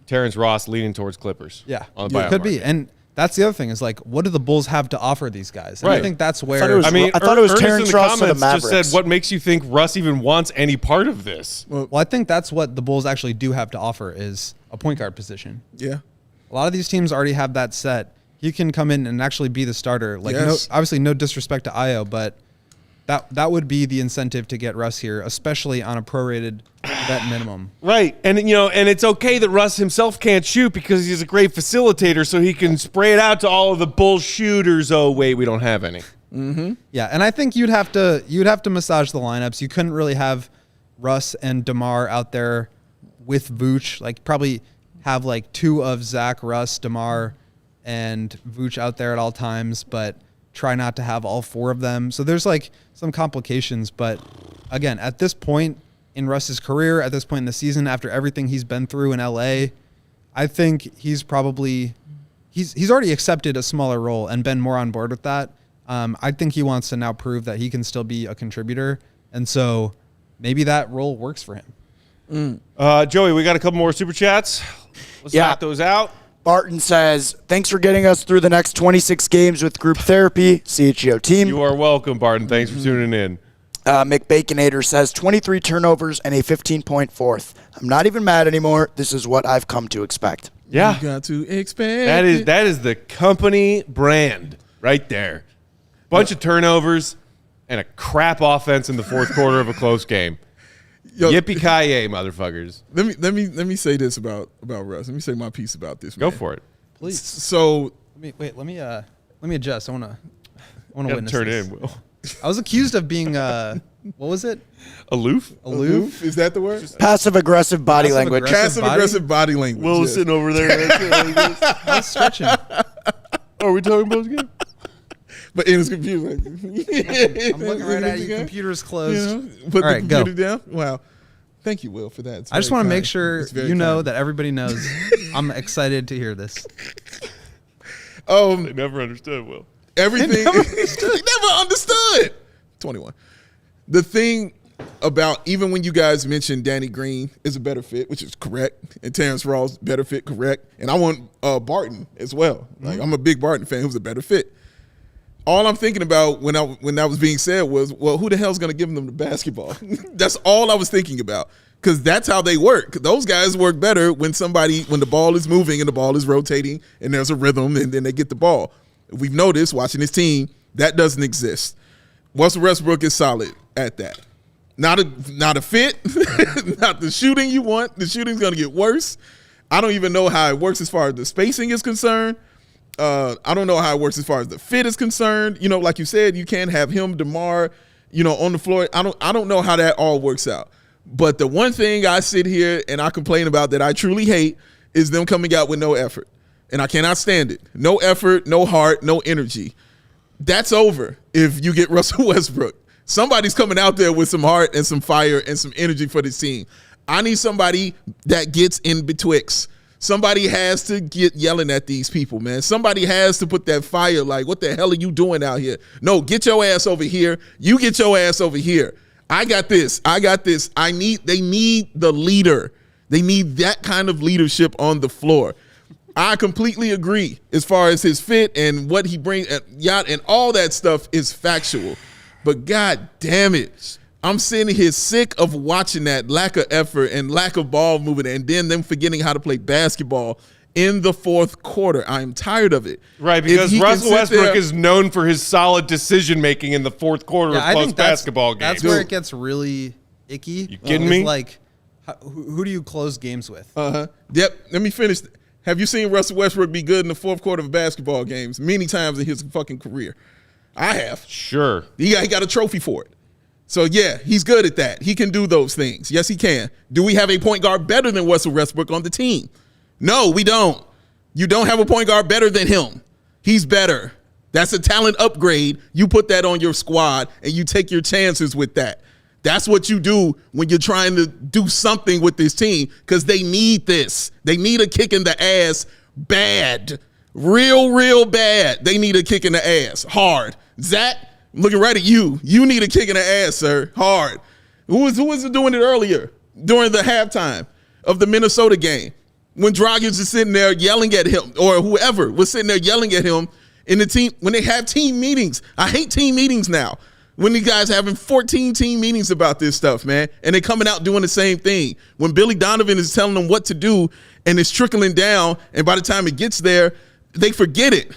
S1: Terrence Ross leaning towards Clippers.
S3: Yeah,
S1: on the buyout
S3: could be.
S1: market.
S3: And that's the other thing is like, what do the Bulls have to offer these guys? And I think that's where
S4: I thought it was Terrence Ross of the Mavericks.
S1: Just said, what makes you think Russ even wants any part of this?
S3: Well, I think that's what the Bulls actually do have to offer is a point guard position.
S2: Yeah.
S3: A lot of these teams already have that set. He can come in and actually be the starter. Like, obviously no disrespect to Io, but that would be the incentive to get Russ here, especially on a prorated vet minimum.
S1: Right. And and it's okay that Russ himself can't shoot because he's a great facilitator, so he can spray it out to all of the Bulls shooters. Oh wait, we don't have any.
S2: Mm-hmm.
S3: Yeah, and I think you'd have to massage the lineups. You couldn't really have Russ and DeMar out there with Vooch. Like probably have like 2 of Zach, Russ, DeMar, and Vooch out there at all times, but try not to have all 4 of them. So there's like some complications, but again, at this point in Russ's career, at this point in the season, after everything he's been through in LA, I think he's already accepted a smaller role and been more on board with that. I think he wants to now prove that he can still be a contributor, and so maybe that role works for him.
S1: Joey, we got a couple more super chats. Let's knock those out.
S4: Barton says, thanks for getting us through the next 26 games with group therapy, CHGO team.
S1: You are welcome, Barton. Thanks for tuning in.
S4: Mick Baconator says, 23 turnovers and a 15-point fourth. I'm not even mad anymore. This is what I've come to expect.
S1: Yeah.
S2: You got to expect
S1: that is the company brand right there. Bunch of turnovers and a crap offense in the fourth quarter of a close game. Yippee-ki-yay, motherfuckers.
S2: Let me say this about Russ. Let me say my piece about this.
S1: Go for it,
S3: please.
S2: So
S3: let me adjust. I want to witness
S1: turn
S3: this.
S1: in, Will.
S3: I was accused of being what was it?
S1: Aloof?
S2: Is that the word?
S4: Passive aggressive body language.
S2: Passive aggressive body language.
S1: Will is sitting over there.
S3: I was stretching.
S1: Are we talking about this game?
S2: But in his computer,
S3: I'm looking right at you. Computer's closed.
S2: Put
S3: All
S2: the
S3: right,
S2: computer
S3: go.
S2: down. Wow. Thank you, Will, for that.
S3: I just want to make sure you know that everybody knows I'm excited to hear this.
S1: They never understood, Will.
S2: Everything. Never understood. 21. The thing about, even when you guys mentioned Danny Green is a better fit, which is correct, and Terrence Ross, better fit, correct. And I want Barton as well. Like, I'm a big Barton fan who's a better fit. All I'm thinking about when that was being said was, well, who the hell's going to give them the basketball? That's all I was thinking about. because that's how they work. Those guys work better when the ball is moving and the ball is rotating and there's a rhythm and then they get the ball. We've noticed watching this team that doesn't exist. Russell Westbrook is solid at that. Not a fit, not the shooting you want. The shooting's going to get worse. I don't even know how it works as far as the spacing is concerned. I don't know how it works as far as the fit is concerned. You know, like you said, you can't have him, DeMar, on the floor. I don't know how that all works out. But the one thing I sit here and I complain about that I truly hate is them coming out with no effort. And I cannot stand it. No effort, no heart, no energy. That's over if you get Russell Westbrook. Somebody's coming out there with some heart and some fire and some energy for this team. I need somebody that gets in betwixt. Somebody has to get yelling at these people, man. Somebody has to put that fire like, what the hell are you doing out here? No, get your ass over here. You get your ass over here. I got this. They need the leader. They need that kind of leadership on the floor. I completely agree as far as his fit and what he brings, and all that stuff is factual. But God damn it, I'm sitting here sick of watching that lack of effort and lack of ball movement and then them forgetting how to play basketball in the fourth quarter. I'm tired of it.
S1: Right, because Russell Westbrook is known for his solid decision-making in the fourth quarter of close basketball games.
S3: That's where it gets really icky.
S1: You kidding me?
S3: Like, who do you close games with?
S2: Yep, let me finish. Have you seen Russell Westbrook be good in the fourth quarter of basketball games many times in his fucking career? I have.
S1: Sure.
S2: He got a trophy for it. So, yeah, he's good at that. He can do those things. Yes, he can. Do we have a point guard better than Russell Westbrook on the team? No, we don't. You don't have a point guard better than him. He's better. That's a talent upgrade. You put that on your squad, and you take your chances with that. That's what you do when you're trying to do something with this team, because they need this. They need a kick in the ass bad. Real bad. They need a kick in the ass. Hard. Zach, I'm looking right at you. You need a kick in the ass, sir. Hard. Who was doing it earlier during the halftime of the Minnesota game when Dragic is sitting there yelling at him, or whoever was sitting there yelling at him in the team when they have team meetings? I hate team meetings now. When these guys having 14 team meetings about this stuff, man, and they coming out doing the same thing. When Billy Donovan is telling them what to do and it's trickling down, and by the time it gets there, they forget it.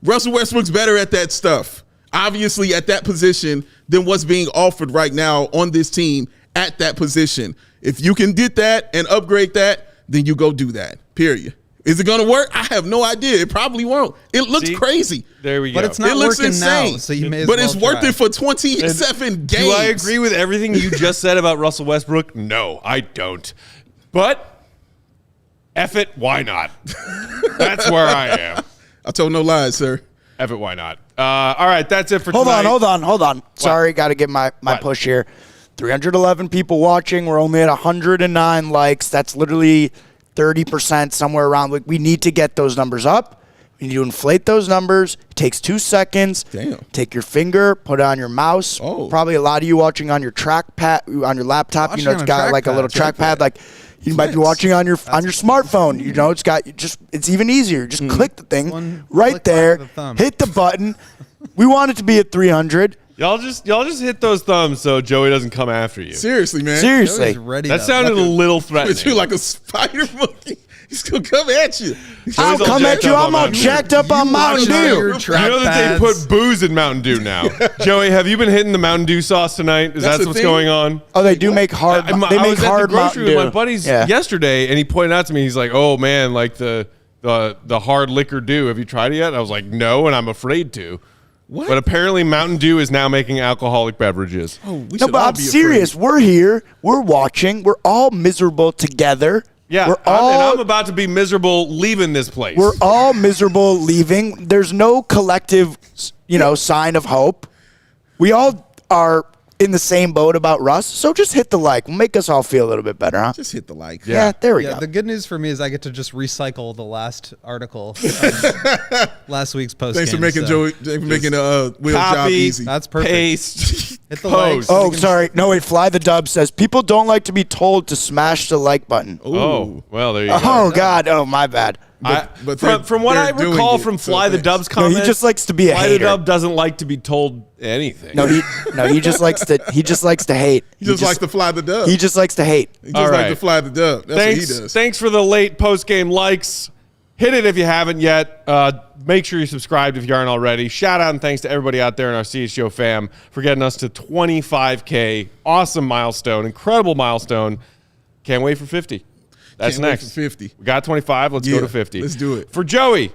S2: Russell Westbrook's better at that stuff, obviously at that position, than what's being offered right now on this team at that position. If you can get that and upgrade that, then you go do that, period. Is it going to work? I have no idea. It probably won't. It looks crazy.
S1: There we go.
S3: But it's not working insane now, so you may as well
S2: it's worth it for 27 games.
S1: Do I agree with everything you just said about Russell Westbrook? No, I don't. But F it, why not? That's where I am.
S2: I told no lies, sir.
S1: F it, why not? All right, that's it for tonight.
S4: Hold on. Sorry, got to get my push here. 311 people watching. We're only at 109 likes. That's literally 30%, somewhere around. We need to get those numbers up. We need to inflate those numbers. It takes 2 seconds.
S2: Damn.
S4: Take your finger, put it on your mouse. Oh. Probably a lot of you watching on your trackpad, on your laptop. Watching it's got like a little trackpad. Like you might be watching on your smartphone. It's got it's even easier. Just click the thing right there. Hit the button. We want it to be at 300.
S1: Y'all just hit those thumbs so Joey doesn't come after you.
S2: Seriously, man.
S4: Seriously.
S1: That sounded a little threatening.
S2: You like a spider monkey. He's going to come at you.
S4: I'll come at you. I'm all jacked up on Mountain Dew.
S1: You know that they put booze in Mountain Dew now. Joey, have you been hitting the Mountain Dew sauce tonight? Is that what's going on?
S4: Oh, they do make hard. They make hard. I was at the grocery with my buddies
S1: yesterday, and he pointed out to me, he's like, "Oh man, like the hard liquor Dew. Have you tried it yet?" And I was like, "No," and I'm afraid to. What? But apparently Mountain Dew is now making alcoholic beverages.
S2: Oh,
S4: but I'm serious. We're here. We're watching. We're all miserable together.
S1: Yeah, and I'm about to be miserable leaving this place.
S4: We're all miserable leaving. There's no collective, sign of hope. We all are in the same boat about Russ, so just hit the like. We'll make us all feel a little bit better, huh?
S2: Just hit the like.
S4: Yeah, there we go.
S3: The good news for me is I get to just recycle the last article, last week's post.
S2: Thanks for making Joey making Will's job easy.
S3: That's perfect.
S1: Paste.
S3: Hit the like.
S4: Oh, sorry. No, wait. Fly the Dub says people don't like to be told to smash the like button.
S1: Ooh. Oh, well, there you go.
S4: Oh God. Oh, my bad.
S2: But
S1: from what I
S2: they're
S1: recall
S2: doing it,
S1: from
S2: so
S1: Fly the
S2: thanks.
S1: Dub's
S4: No,
S1: comments,
S4: he just likes to be a
S1: Fly
S4: hater.
S1: the Dub doesn't like to be told anything.
S4: No, he just likes to hate.
S2: He just likes to fly the dub.
S4: He just likes to hate.
S2: He just
S1: All
S2: likes
S1: right.
S2: to fly the dub. That's what he does.
S1: Thanks for the late post-game likes. Hit it if you haven't yet. Make sure you're subscribed if you aren't already. Shout out and thanks to everybody out there in our CHGO fam for getting us to 25K. Awesome milestone. Incredible milestone. Can't wait for 50. That's
S2: Can't wait
S1: next.
S2: for 50.
S1: We got 25. Let's go to 50.
S2: Let's do it.
S1: For Joey,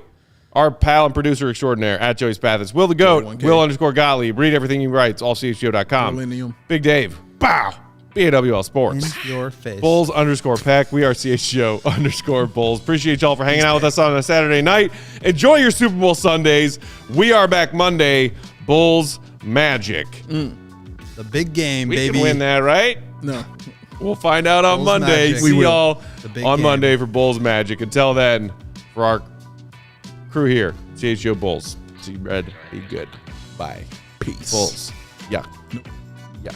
S1: our pal and producer extraordinaire at Joey Spathis. Will the GOAT,
S2: 1K.
S1: Will_Gottlieb. Read everything he writes, allchgo.com.
S2: Millennium.
S1: Big Dave. Bow. BAWL Sports.
S3: In your face.
S1: Bulls_Peck. We are CHGO_Bulls. Appreciate y'all for hanging out with us on a Saturday night. Enjoy your Super Bowl Sundays. We are back Monday. Bulls Magic.
S3: The big game,
S1: We
S3: baby.
S1: can win that, right?
S2: No.
S1: We'll find out on
S3: Bulls
S1: Monday.
S3: Magic.
S1: See
S2: We will.
S1: y'all
S3: The big
S1: on
S3: game.
S1: Monday for Bulls Magic. Until then, for our crew here, CHGO Bulls. See red, be good. Bye.
S2: Peace.
S1: Bulls. Yuck. Yuck.